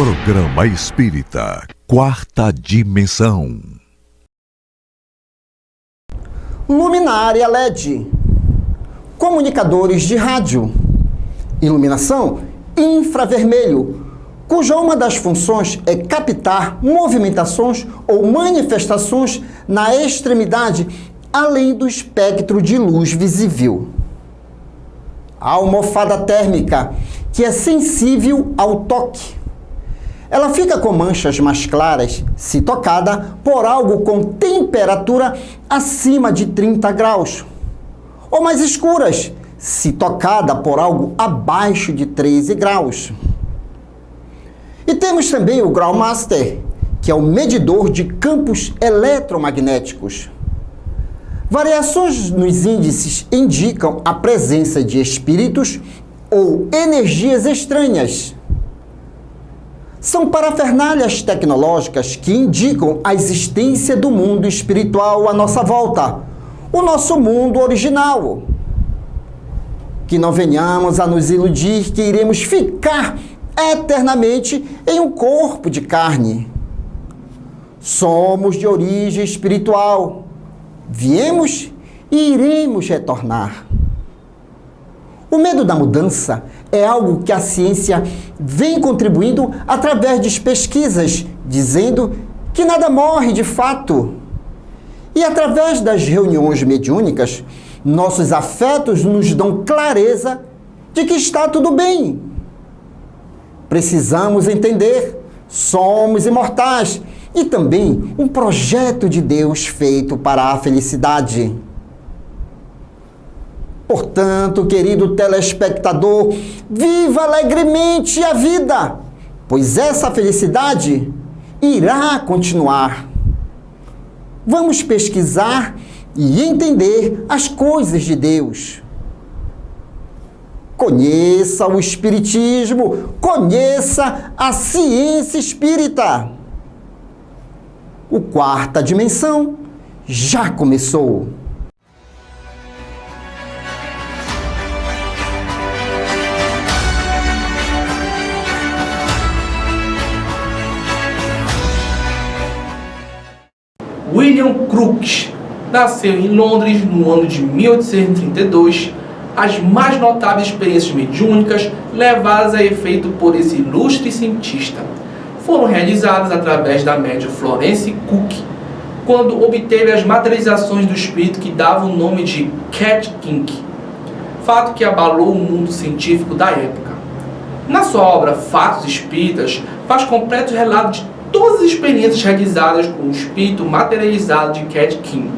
Programa Espírita Quarta Dimensão. Luminária LED, comunicadores de rádio, iluminação infravermelho, cuja uma das funções é captar movimentações ou manifestações na extremidade, além do espectro de luz visível. A almofada térmica, que é sensível ao toque. Ela fica com manchas mais claras se tocada por algo com temperatura acima de 30 graus, ou mais escuras se tocada por algo abaixo de 13 graus. E temos também o Graumaster, que é o medidor de campos eletromagnéticos. Variações nos índices indicam a presença de espíritos ou energias estranhas. São parafernálias tecnológicas que indicam a existência do mundo espiritual à nossa volta, o nosso mundo original. Que não venhamos a nos iludir que iremos ficar eternamente em um corpo de carne. Somos de origem espiritual. Viemos e iremos retornar. O medo da mudança é algo que a ciência vem contribuindo através de pesquisas, dizendo que nada morre de fato. E através das reuniões mediúnicas, nossos afetos nos dão clareza de que está tudo bem. Precisamos entender, somos imortais e também um projeto de Deus feito para a felicidade. Portanto, querido telespectador, viva alegremente a vida, pois essa felicidade irá continuar. Vamos pesquisar e entender as coisas de Deus. Conheça o Espiritismo, conheça a ciência espírita. O Quarta Dimensão já começou. William Crookes nasceu em Londres no ano de 1832. As mais notáveis experiências mediúnicas levadas a efeito por esse ilustre cientista foram realizadas através da médium Florence Cook, quando obteve as materializações do espírito que dava o nome de Cat King, fato que abalou o mundo científico da época. Na sua obra Fatos Espíritas, faz completo relato de todas as experiências realizadas com o espírito materializado de Cat King,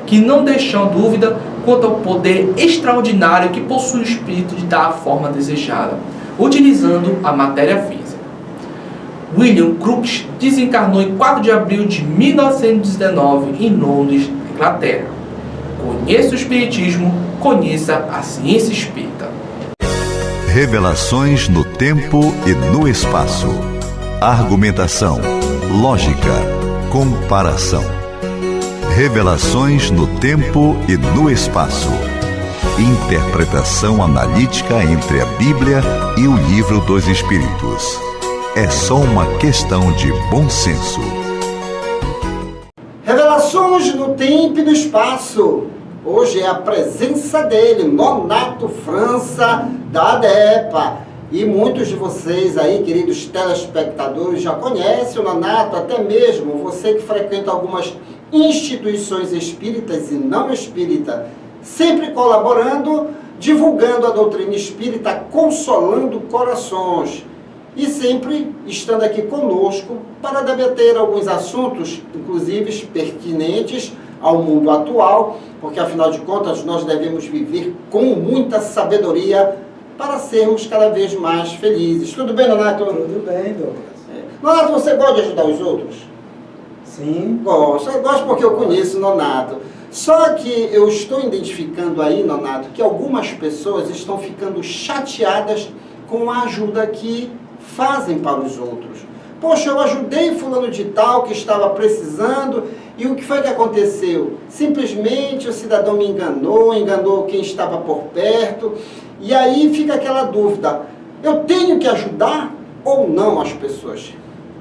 que não deixam dúvida quanto ao poder extraordinário que possui o espírito de dar a forma desejada, utilizando a matéria física. William Crookes desencarnou em 4 de abril de 1919 em Londres, Inglaterra. Conheça o Espiritismo, conheça a ciência espírita. Revelações no tempo e no espaço. Argumentação, lógica, comparação. Revelações no tempo e no espaço. Interpretação analítica entre a Bíblia e o Livro dos Espíritos. É só uma questão de bom senso. Revelações no tempo e no espaço. Hoje é a presença dele, Nonato França, da ADEPA. E muitos de vocês aí, queridos telespectadores, já conhecem o Nonato, até mesmo você que frequenta algumas instituições espíritas e não espírita, sempre colaborando, divulgando a doutrina espírita, consolando corações e sempre estando aqui conosco para debater alguns assuntos, inclusive pertinentes ao mundo atual, porque afinal de contas nós devemos viver com muita sabedoria para sermos cada vez mais felizes. Tudo bem, Nonato? Tudo bem, Douglas. Nonato, você gosta de ajudar os outros? Sim. Gosto. Eu gosto porque eu conheço o Nonato. Só que eu estou identificando aí, Nonato, que algumas pessoas estão ficando chateadas com a ajuda que fazem para os outros. Poxa, eu ajudei fulano de tal que estava precisando e o que foi que aconteceu? Simplesmente o cidadão me enganou quem estava por perto. E aí fica aquela dúvida, eu tenho que ajudar ou não as pessoas.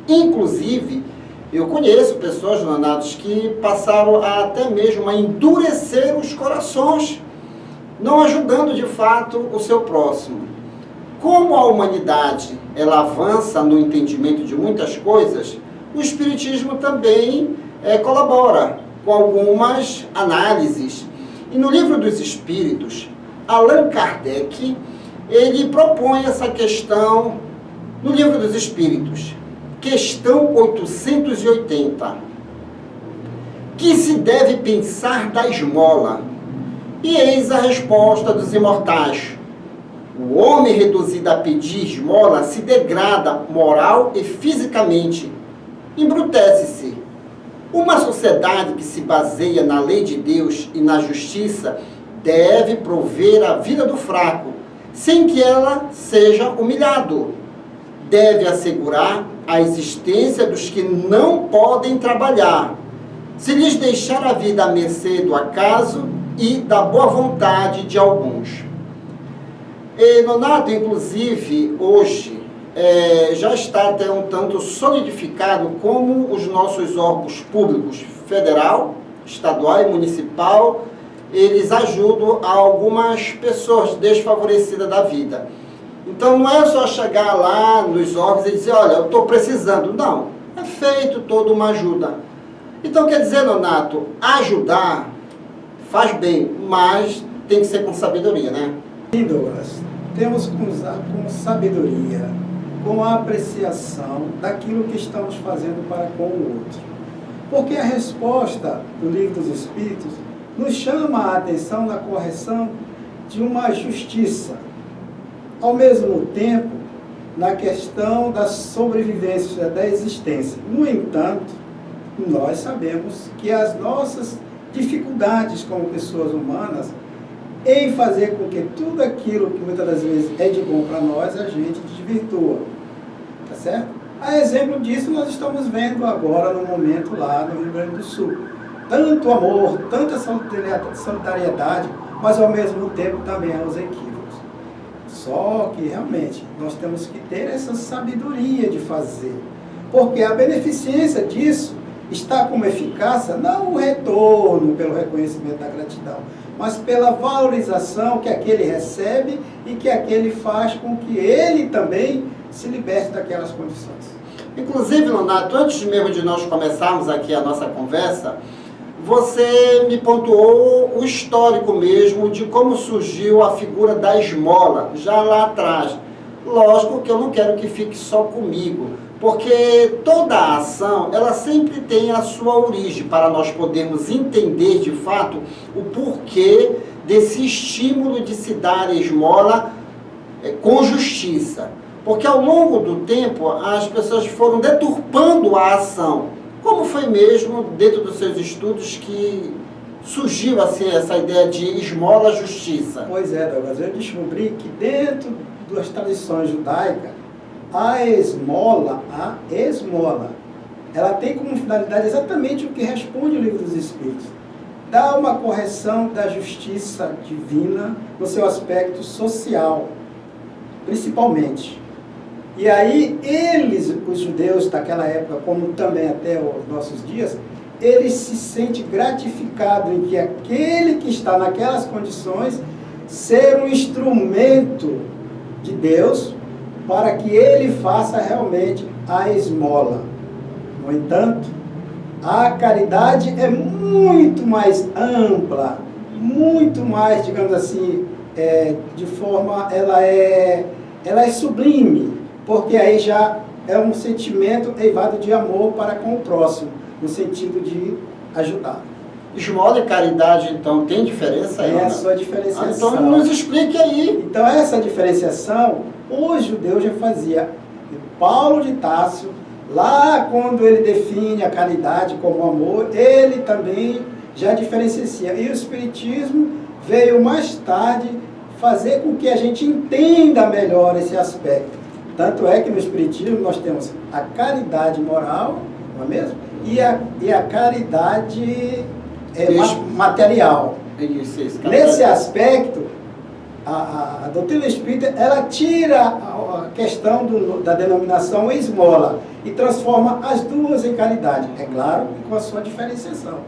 Inclusive, eu conheço pessoas, Leonatos, que passaram até mesmo a endurecer os corações, não ajudando de fato o seu próximo. Como a humanidade ela avança no entendimento de muitas coisas, o Espiritismo também colabora com algumas análises. E no Livro dos Espíritos, Allan Kardec, ele propõe essa questão no Livro dos Espíritos, questão 880, que se deve pensar da esmola. E eis a resposta dos imortais. O homem reduzido a pedir esmola se degrada moral e fisicamente, embrutece-se. Uma sociedade que se baseia na lei de Deus e na justiça deve prover a vida do fraco, sem que ela seja humilhado. Deve assegurar a existência dos que não podem trabalhar, se lhes deixar a vida à mercê do acaso e da boa vontade de alguns. E Nonato, inclusive, hoje, já está até um tanto solidificado como os nossos órgãos públicos, federal, estadual e municipal, eles ajudam a algumas pessoas desfavorecidas da vida. Então não é só chegar lá nos órgãos e dizer, olha, eu estou precisando. Não, é feito toda uma ajuda. Então quer dizer, Nonato, ajudar faz bem, mas tem que ser com sabedoria, né? Sim, Douglas. Temos que usar com sabedoria, com a apreciação daquilo que estamos fazendo para com o outro. Porque a resposta do Livro dos Espíritos nos chama a atenção na correção de uma justiça. Ao mesmo tempo, na questão da sobrevivência da existência. No entanto, nós sabemos que as nossas dificuldades como pessoas humanas em fazer com que tudo aquilo que muitas das vezes é de bom para nós, a gente desvirtua. Tá certo? A exemplo disso, nós estamos vendo agora no momento lá no Rio Grande do Sul. Tanto amor, tanta solidariedade, mas ao mesmo tempo também há os equívocos. Só que realmente nós temos que ter essa sabedoria de fazer. Porque a beneficência disso está como eficácia, não o retorno pelo reconhecimento da gratidão, mas pela valorização que aquele recebe e que aquele faz com que ele também se liberte daquelas condições. Inclusive, Leonato, antes mesmo de nós começarmos aqui a nossa conversa, você me pontuou o histórico mesmo de como surgiu a figura da esmola, já lá atrás. Lógico que eu não quero que fique só comigo, porque toda a ação, ela sempre tem a sua origem, para nós podermos entender de fato o porquê desse estímulo de se dar a esmola com justiça. Porque ao longo do tempo, as pessoas foram deturpando a ação, como foi mesmo dentro dos seus estudos que surgiu assim, essa ideia de esmola-justiça. Pois é, Douglas, eu descobri que dentro das tradições judaicas, a esmola, ela tem como finalidade exatamente o que responde o Livro dos Espíritos. Dá uma correção da justiça divina no seu aspecto social, principalmente. E aí, eles, os judeus daquela época, como também até os nossos dias, eles se sentem gratificados em que aquele que está naquelas condições ser um instrumento de Deus para que ele faça realmente a esmola. No entanto, a caridade é muito mais ampla, muito mais, digamos assim, de forma, ela é sublime, porque aí já é um sentimento eivado de amor para com o próximo, no sentido de ajudar. Esmola e caridade, então, tem diferença aí? Tem a sua diferenciação. Então, nos explique aí. Então, essa diferenciação, o judeu já fazia. E Paulo de Tarso, lá quando ele define a caridade como amor, ele também já diferencia. E o Espiritismo veio mais tarde fazer com que a gente entenda melhor esse aspecto. Tanto é que no Espiritismo nós temos a caridade moral, não é mesmo? E a caridade material. Isso, Nesse aspecto, a doutrina espírita, ela tira a questão da denominação esmola e transforma as duas em caridade. É claro, com a sua diferenciação.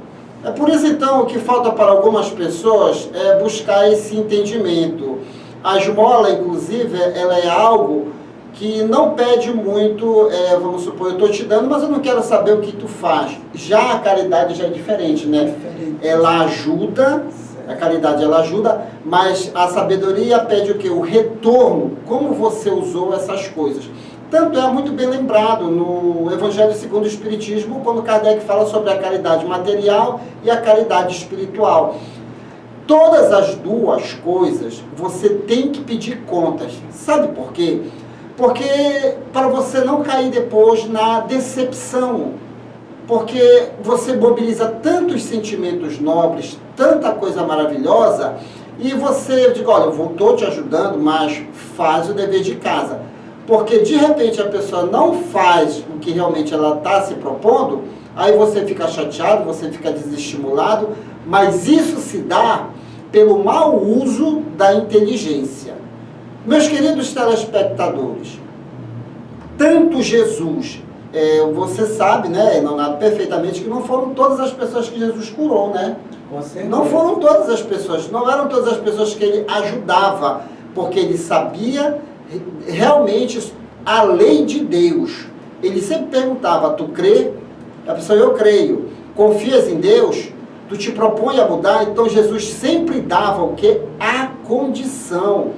É por isso, então, que falta para algumas pessoas buscar esse entendimento. A esmola, inclusive, ela é algo que não pede muito, vamos supor, eu estou te dando, mas eu não quero saber o que tu faz. Já a caridade já é diferente, né? Diferente. Ela ajuda, a caridade ela ajuda, mas a sabedoria pede o quê? O retorno, como você usou essas coisas. Tanto é muito bem lembrado no Evangelho segundo o Espiritismo, quando Kardec fala sobre a caridade material e a caridade espiritual. Todas as duas coisas você tem que pedir contas. Sabe por quê? Porque para você não cair depois na decepção. Porque você mobiliza tantos sentimentos nobres, tanta coisa maravilhosa, e você diz, olha, eu estou te ajudando, mas faz o dever de casa. Porque de repente a pessoa não faz o que realmente ela está se propondo, aí você fica chateado, você fica desestimulado, mas isso se dá pelo mau uso da inteligência. Meus queridos telespectadores, tanto Jesus, você sabe, né, Nonato, perfeitamente, que não foram todas as pessoas que Jesus curou, né? Não foram todas as pessoas, não eram todas as pessoas que ele ajudava, porque ele sabia realmente a lei de Deus. Ele sempre perguntava, tu crê? A pessoa, eu creio. Confias em Deus? Tu te propõe a mudar? Então Jesus sempre dava o quê? A condição.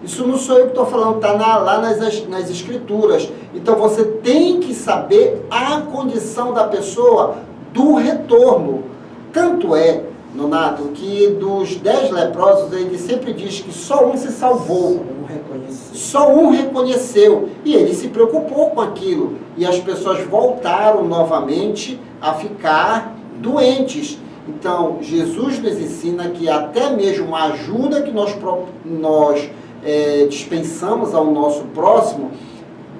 Isso não sou eu que estou falando, está lá nas escrituras. Então você tem que saber a condição da pessoa do retorno. Tanto é, Nonato, que dos 10 leprosos ele sempre diz que só um se salvou. Só um reconheceu. E ele se preocupou com aquilo. E as pessoas voltaram novamente a ficar doentes. Então, Jesus nos ensina que até mesmo a ajuda que nós dispensamos ao nosso próximo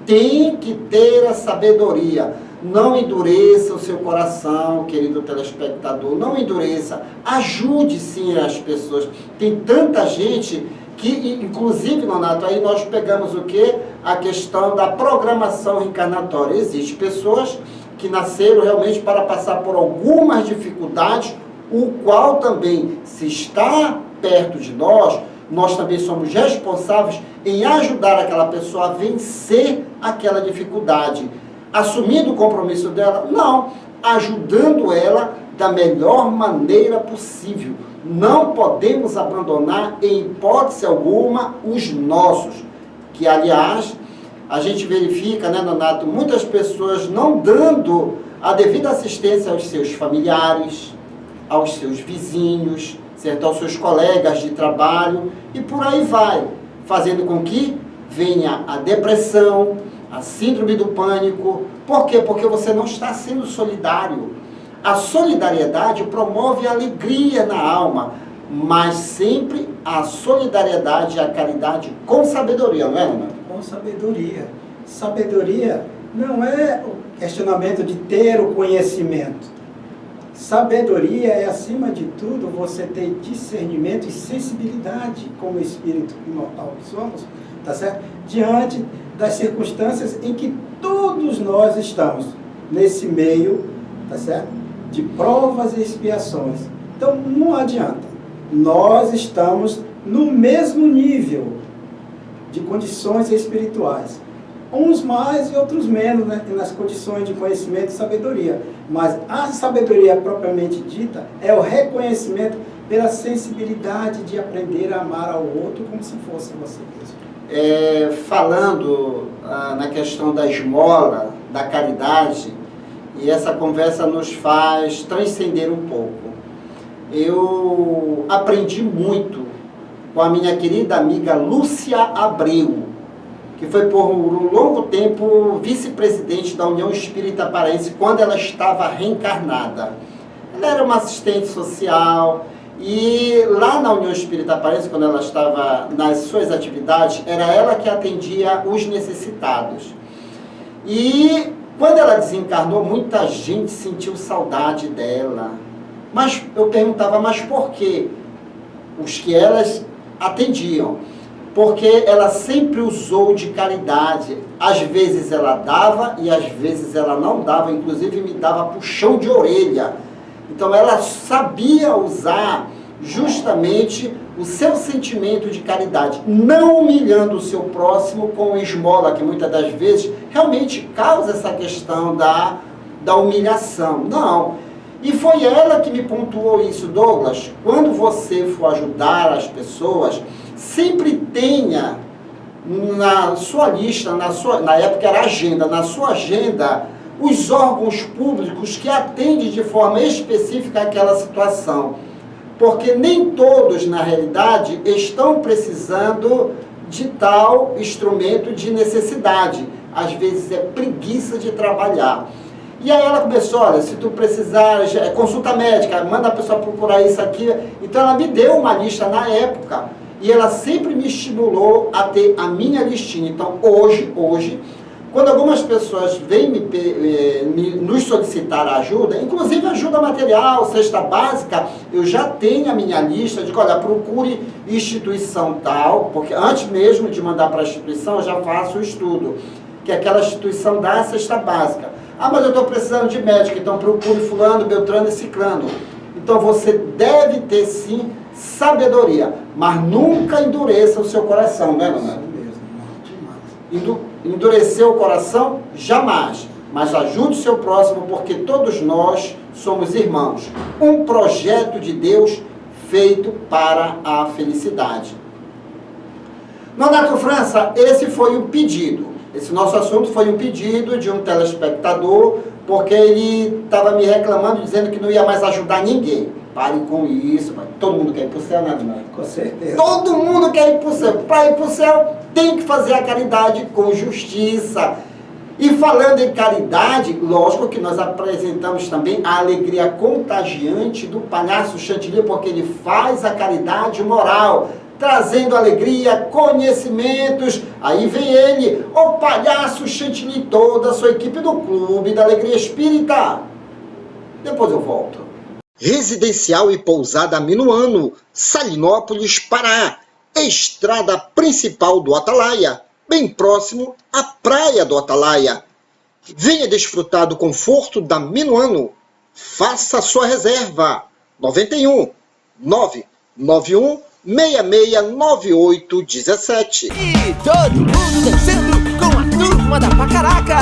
tem que ter a sabedoria. Não endureça o seu coração, querido telespectador. Não endureça. Ajude sim as pessoas. Tem tanta gente que, inclusive, Nonato, aí nós pegamos o quê? A questão da programação reencarnatória. Existem pessoas que nasceram realmente para passar por algumas dificuldades, o qual também, se está perto de nós, nós também somos responsáveis em ajudar aquela pessoa a vencer aquela dificuldade. Assumindo o compromisso dela? Não. Ajudando ela da melhor maneira possível. Não podemos abandonar, em hipótese alguma, os nossos. Que, aliás, a gente verifica, né, Nonato, muitas pessoas não dando a devida assistência aos seus familiares, aos seus vizinhos, certo? Aos seus colegas de trabalho, e por aí vai, fazendo com que venha a depressão, a síndrome do pânico. Por quê? Porque você não está sendo solidário. A solidariedade promove a alegria na alma, mas sempre a solidariedade e a caridade com sabedoria, não é, Renato? Com sabedoria. Sabedoria não é o questionamento de ter o conhecimento. Sabedoria é, acima de tudo, você ter discernimento e sensibilidade como espírito imortal que somos, tá certo? Diante das circunstâncias em que todos nós estamos, nesse meio, tá certo? De provas e expiações. Então, não adianta. Nós estamos no mesmo nível de condições espirituais. Uns mais e outros menos, né? Nas condições de conhecimento e sabedoria. Mas a sabedoria propriamente dita é o reconhecimento pela sensibilidade de aprender a amar ao outro como se fosse você mesmo. Falando na questão da esmola, da caridade, e essa conversa nos faz transcender um pouco. Eu aprendi muito com a minha querida amiga Lúcia Abreu, que foi por um longo tempo vice-presidente da União Espírita Paraense quando ela estava reencarnada. Ela era uma assistente social e lá na União Espírita Paraense, quando ela estava nas suas atividades, era ela que atendia os necessitados. E quando ela desencarnou, muita gente sentiu saudade dela. Mas eu perguntava, mas por quê? Os que elas atendiam, porque ela sempre usou de caridade. Às vezes ela dava e às vezes ela não dava, inclusive me dava puxão de orelha. Então ela sabia usar justamente o seu sentimento de caridade, não humilhando o seu próximo com esmola, que muitas das vezes realmente causa essa questão da humilhação. Não. E foi ela que me pontuou isso, Douglas. Quando você for ajudar as pessoas, sempre tenha na sua lista, na época era agenda, na sua agenda, os órgãos públicos que atendem de forma específica aquela situação. Porque nem todos, na realidade, estão precisando de tal instrumento de necessidade. Às vezes é preguiça de trabalhar. E aí ela começou, olha, se tu precisar, consulta médica, manda a pessoa procurar isso aqui. Então ela me deu uma lista na época e ela sempre me estimulou a ter a minha listinha. Então hoje, quando algumas pessoas vêm nos solicitar ajuda, inclusive ajuda material, cesta básica, eu já tenho a minha lista de, olha, procure instituição tal, porque antes mesmo de mandar para a instituição eu já faço o estudo, que aquela instituição dá a cesta básica. Ah, mas eu estou precisando de médico, então procure fulano, beltrano e ciclano. Então você deve ter sim sabedoria, mas nunca endureça o seu coração, né, Leonardo? Endurecer o coração, jamais. Mas ajude o seu próximo, porque todos nós somos irmãos. Um projeto de Deus feito para a felicidade. Nonato França, esse foi o pedido. Esse nosso assunto foi um pedido de um telespectador, porque ele estava me reclamando, dizendo que não ia mais ajudar ninguém. Pare com isso. Todo mundo quer ir para o céu, né, Leonardo? Com certeza. Todo mundo quer ir para o céu. Para ir para o céu, tem que fazer a caridade com justiça. E falando em caridade, lógico que nós apresentamos também a alegria contagiante do palhaço Chantilly, porque ele faz a caridade moral, trazendo alegria, conhecimentos. Aí vem ele, o palhaço Chantilly, toda a sua equipe do Clube da Alegria Espírita. Depois eu volto. Residencial e pousada Minuano, Salinópolis, Pará. Estrada principal do Atalaia, bem próximo à praia do Atalaia. Venha desfrutar do conforto da Minuano. Faça sua reserva. 91 991 669817. E todo mundo dançando com a turma da Pacaraca.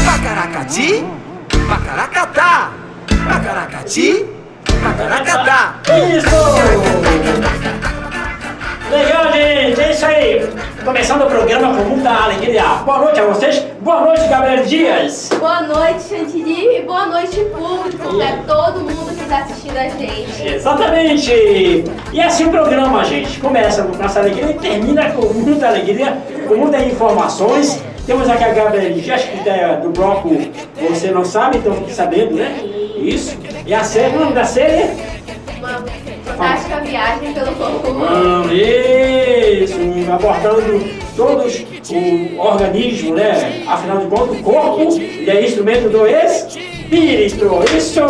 Pacaracati, pacaracatá. Pacaracati, pacaracatá. Isso! Legal, gente, é isso aí. Começando o programa com muita alegria. Boa noite a vocês. Boa noite, Gabriel Dias. Boa noite, Chantilly, e boa noite, público. É todo mundo que está assistindo a gente. Exatamente. E assim o programa, gente. Começa com nossa alegria e termina com muita alegria, com muitas informações. Temos aqui a Gabriel Dias, que é do bloco Você Não Sabe, então fique sabendo, né? Isso. E a série, o nome da série? Uma fantástica viagem pelo corpo. Isso, abordando todos o organismo, né? Afinal de contas, o corpo é instrumento do espírito. Isso!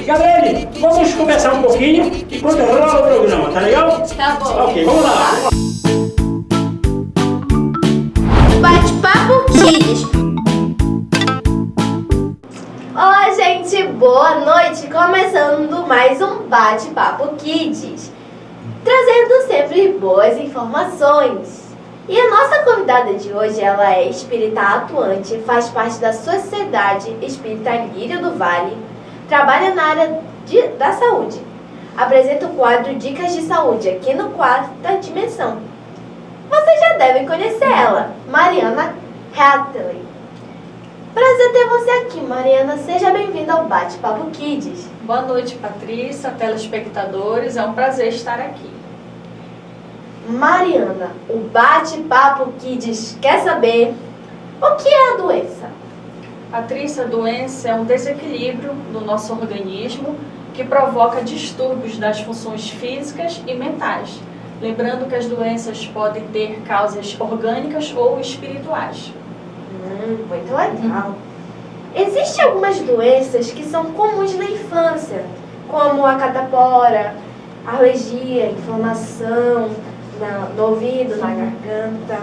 Gabriele, vamos conversar um pouquinho enquanto rola o programa, tá legal? Tá bom. Ok, vamos lá. Bate-papo Kids. Olá, gente, boa noite. Começando mais um Bate-papo Kids, trazendo sempre boas informações. E a nossa convidada de hoje, ela é espírita atuante, faz parte da Sociedade Espírita Lírio do Vale, trabalha na área da saúde. Apresenta o quadro Dicas de Saúde aqui no Quarta Dimensão. Vocês já devem conhecer ela, Mariana Hatley. Prazer ter você aqui, Mariana. Seja bem-vinda ao Bate-Papo Kids. Boa noite, Patrícia, telespectadores. É um prazer estar aqui. Mariana, o Bate-Papo Kids quer saber o que é a doença? Patrícia, a doença é um desequilíbrio do nosso organismo que provoca distúrbios das funções físicas e mentais. Lembrando que as doenças podem ter causas orgânicas ou espirituais. Muito legal. Existem algumas doenças que são comuns na infância, como a catapora, alergia, inflamação no ouvido, na garganta.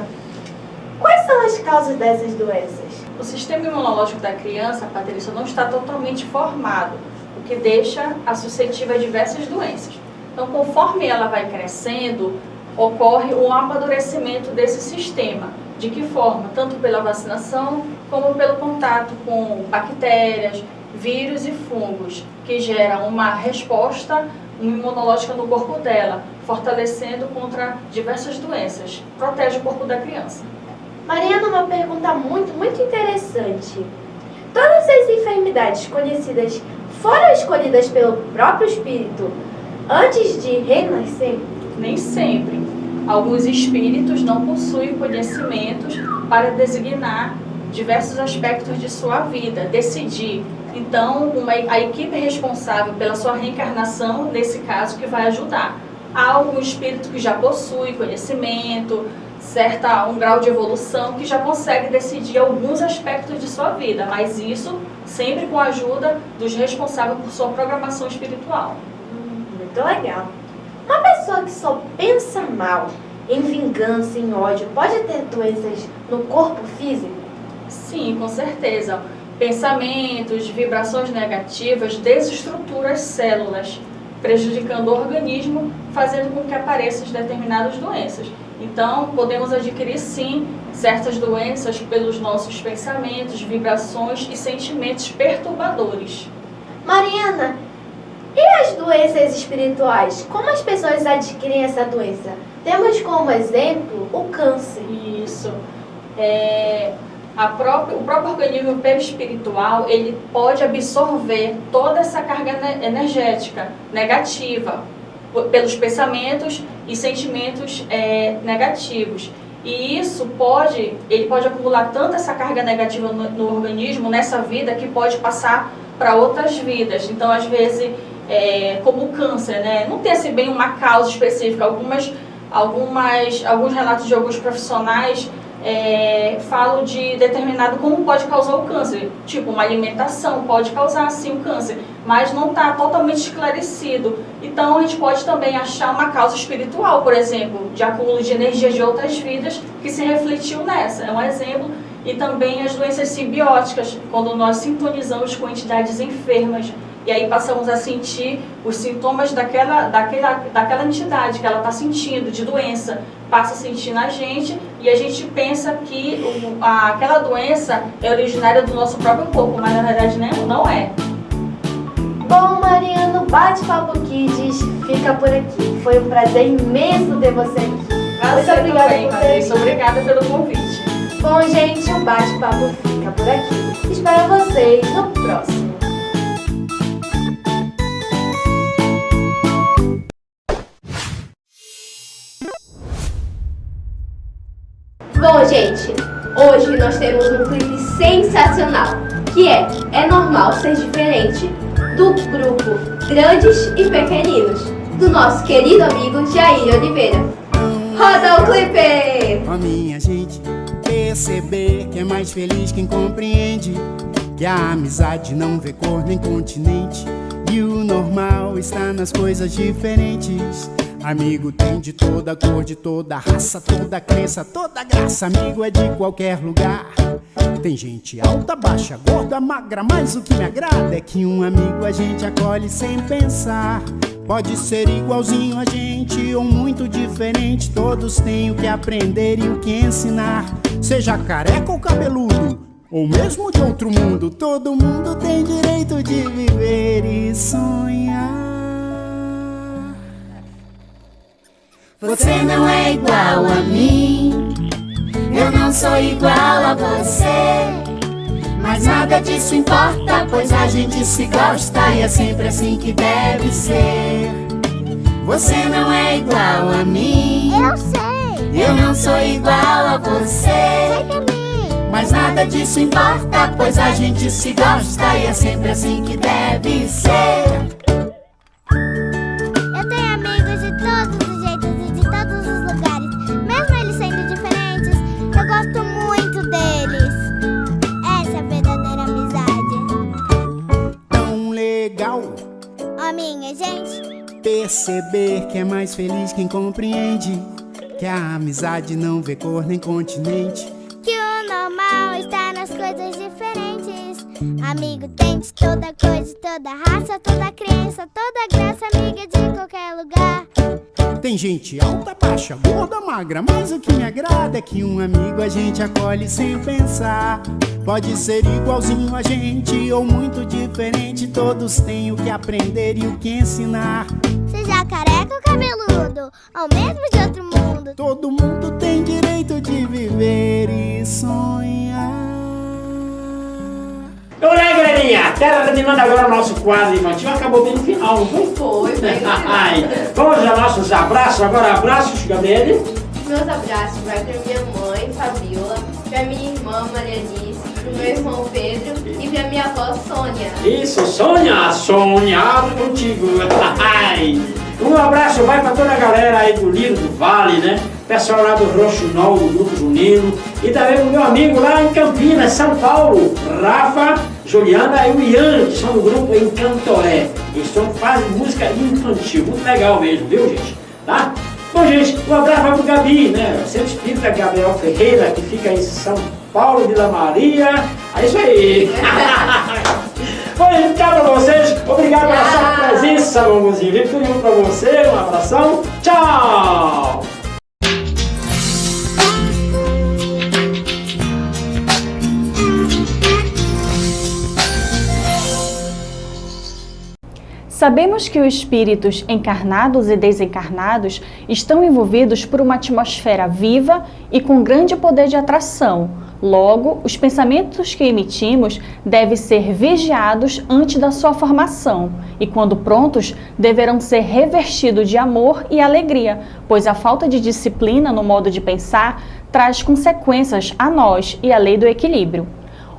Quais são as causas dessas doenças? O sistema imunológico da criança, Patrícia, não está totalmente formado, o que deixa-a suscetível a diversas doenças. Então, conforme ela vai crescendo, ocorre um amadurecimento desse sistema. De que forma? Tanto pela vacinação, como pelo contato com bactérias, vírus e fungos, que geram uma resposta imunológica no corpo dela, fortalecendo contra diversas doenças. Protege o corpo da criança. Mariana, uma pergunta muito interessante. Todas as enfermidades conhecidas foram escolhidas pelo próprio espírito antes de renascer? Nem sempre. Alguns espíritos não possuem conhecimentos para designar diversos aspectos de sua vida, decidir. Então, a equipe responsável pela sua reencarnação, nesse caso, que vai ajudar. Há algum espírito que já possui conhecimento, um grau de evolução, que já consegue decidir alguns aspectos de sua vida, mas isso sempre com a ajuda dos responsáveis por sua programação espiritual. Muito legal. Uma pessoa que só pensa mal, em vingança, em ódio, pode ter doenças no corpo físico? Sim, com certeza. Pensamentos, vibrações negativas desestruturam as células, prejudicando o organismo, fazendo com que apareçam determinadas doenças. Então, podemos adquirir, sim, certas doenças pelos nossos pensamentos, vibrações e sentimentos perturbadores. Mariana, e as doenças espirituais? Como as pessoas adquirem essa doença? Temos como exemplo o câncer. Isso. O próprio organismo perispiritual, ele pode absorver toda essa carga energética negativa pelos pensamentos e sentimentos negativos. E isso ele pode acumular tanta essa carga negativa no organismo, nessa vida, que pode passar para outras vidas. Então, às vezes, como o câncer, né? Não tem assim bem uma causa específica. Alguns relatos de alguns profissionais falam de determinado como pode causar o câncer. Tipo, uma alimentação pode causar sim o câncer, mas não está totalmente esclarecido. Então a gente pode também achar uma causa espiritual, por exemplo, de acúmulo de energia de outras vidas que se refletiu nessa. É um exemplo. E também as doenças simbióticas, quando nós sintonizamos com entidades enfermas, e aí passamos a sentir os sintomas daquela entidade que ela está sentindo, de doença, passa a sentir na gente, e a gente pensa que aquela doença é originária do nosso próprio corpo, mas na verdade não é. Bom, Mariana, o Bate-Papo Kids fica por aqui. Foi um prazer imenso ter você aqui. Muito obrigada por ter vindo. Obrigada pelo convite. Bom, gente, o Bate-Papo fica por aqui. Espero vocês no próximo. Bom, gente, hoje nós temos um clipe sensacional, que é normal ser diferente, do grupo Grandes e Pequeninos, do nosso querido amigo Jair Oliveira. Roda o clipe! Ó minha gente, perceber que é mais feliz quem compreende que a amizade não vê cor nem continente, e o normal está nas coisas diferentes. Amigo tem de toda cor, de toda raça, toda crença, toda graça. Amigo é de qualquer lugar. Tem gente alta, baixa, gorda, magra, mas o que me agrada é que um amigo a gente acolhe sem pensar. Pode ser igualzinho a gente ou muito diferente, todos têm o que aprender e o que ensinar. Seja careca ou cabeludo, ou mesmo de outro mundo, todo mundo tem direito de viver e sonhar. Você não é igual a mim, eu não sou igual a você, mas nada disso importa, pois a gente se gosta e é sempre assim que deve ser. Você não é igual a mim, eu sei, eu não sou igual a você, mas nada disso importa, pois a gente se gosta e é sempre assim que deve ser. Eu tenho amigos de todos os jeitos e de todos os lugares, mesmo eles sendo diferentes, eu gosto muito deles. Essa é a verdadeira amizade. Tão legal. Ó minha gente, Perceber que é mais feliz quem compreende que a amizade não vê cor nem continente. Que o normal está nas coisas diferentes. Amigo tem de toda coisa, de toda raça, toda crença, toda graça, amiga de qualquer lugar. Tem gente alta, baixa, gorda, magra, mas o que me agrada é que um amigo a gente acolhe sem pensar. Pode ser igualzinho a gente ou muito diferente, todos têm o que aprender e o que ensinar. Seja careca ou cabeludo, ou mesmo de outro mundo, todo mundo tem direito de viver e sonhar. Olá, galerinha! Terminando agora o nosso quadro infantil, acabou bem no final, não foi? Foi, bem. Vamos aos nossos abraços, agora abraços, Gabriele. Meus abraços vai para minha mãe, Fabiola, para minha irmã, Marianice, para o meu irmão Pedro e para minha avó, Sônia. Isso, Sônia! Sonhado contigo! Um abraço vai para toda a galera aí do Lírio do Vale, né? Pessoal lá do Roxinol, do Grupo Junino. E também o meu amigo lá em Campinas, São Paulo, Rafa, Juliana e o Ian, que são do grupo Encantoré. Eles fazem música infantil, muito legal mesmo, viu, gente? Tá? Bom, gente, um abraço vai pro Gabi, né? Centro Espírita Gabriel Ferreira, que fica em São Paulo, Vila Maria. É isso aí! Bom, gente, tchau pra vocês. Obrigado pela sua presença, mamãozinho. Vem tudo pra você, um abração. Tchau! Sabemos que os espíritos encarnados e desencarnados estão envolvidos por uma atmosfera viva e com grande poder de atração. Logo, os pensamentos que emitimos devem ser vigiados antes da sua formação e, quando prontos, deverão ser revestidos de amor e alegria, pois a falta de disciplina no modo de pensar traz consequências a nós e à lei do equilíbrio.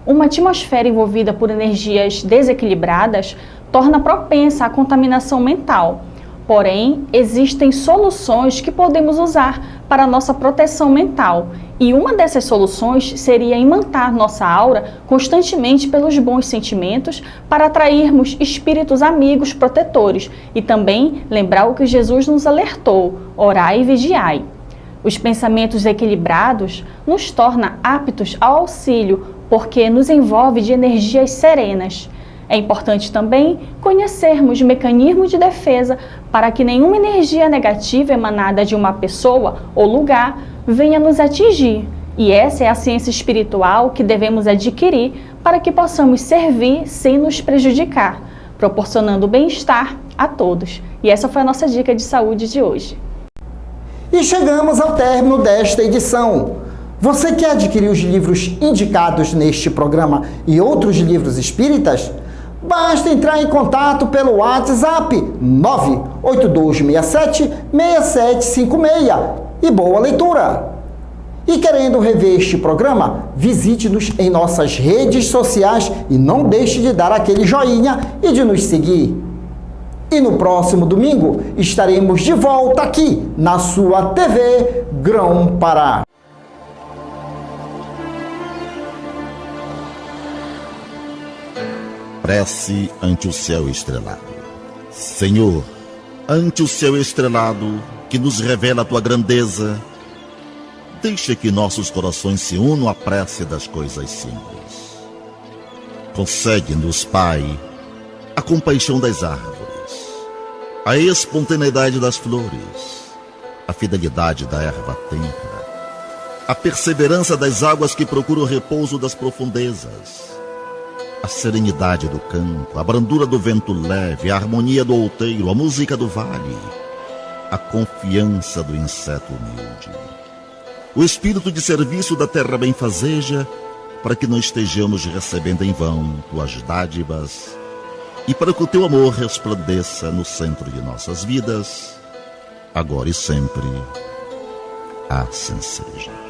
Uma atmosfera envolvida por energias desequilibradas torna propensa à contaminação mental. Porém, existem soluções que podemos usar para nossa proteção mental, e uma dessas soluções seria imantar nossa aura constantemente pelos bons sentimentos para atrairmos espíritos amigos protetores e também lembrar o que Jesus nos alertou: orai e vigiai. Os pensamentos equilibrados nos tornam aptos ao auxílio, porque nos envolve de energias serenas. É importante também conhecermos mecanismos de defesa para que nenhuma energia negativa emanada de uma pessoa ou lugar venha nos atingir. E essa é a ciência espiritual que devemos adquirir para que possamos servir sem nos prejudicar, proporcionando bem-estar a todos. E essa foi a nossa dica de saúde de hoje. E chegamos ao término desta edição. Você quer adquirir os livros indicados neste programa e outros livros espíritas? Basta entrar em contato pelo WhatsApp 98267-6756 e boa leitura! E querendo rever este programa, visite-nos em nossas redes sociais e não deixe de dar aquele joinha e de nos seguir. E no próximo domingo estaremos de volta aqui na sua TV Grão-Pará. Prece ante o céu estrelado. Senhor, ante o céu estrelado, que nos revela a tua grandeza, deixa que nossos corações se unam à prece das coisas simples. Concede-nos, Pai, a compaixão das árvores, a espontaneidade das flores, a fidelidade da erva tenra, a perseverança das águas que procuram o repouso das profundezas, a serenidade do campo, a brandura do vento leve, a harmonia do outeiro, a música do vale, a confiança do inseto humilde, o espírito de serviço da terra benfazeja, para que não estejamos recebendo em vão tuas dádivas e para que o teu amor resplandeça no centro de nossas vidas, agora e sempre. Assim seja.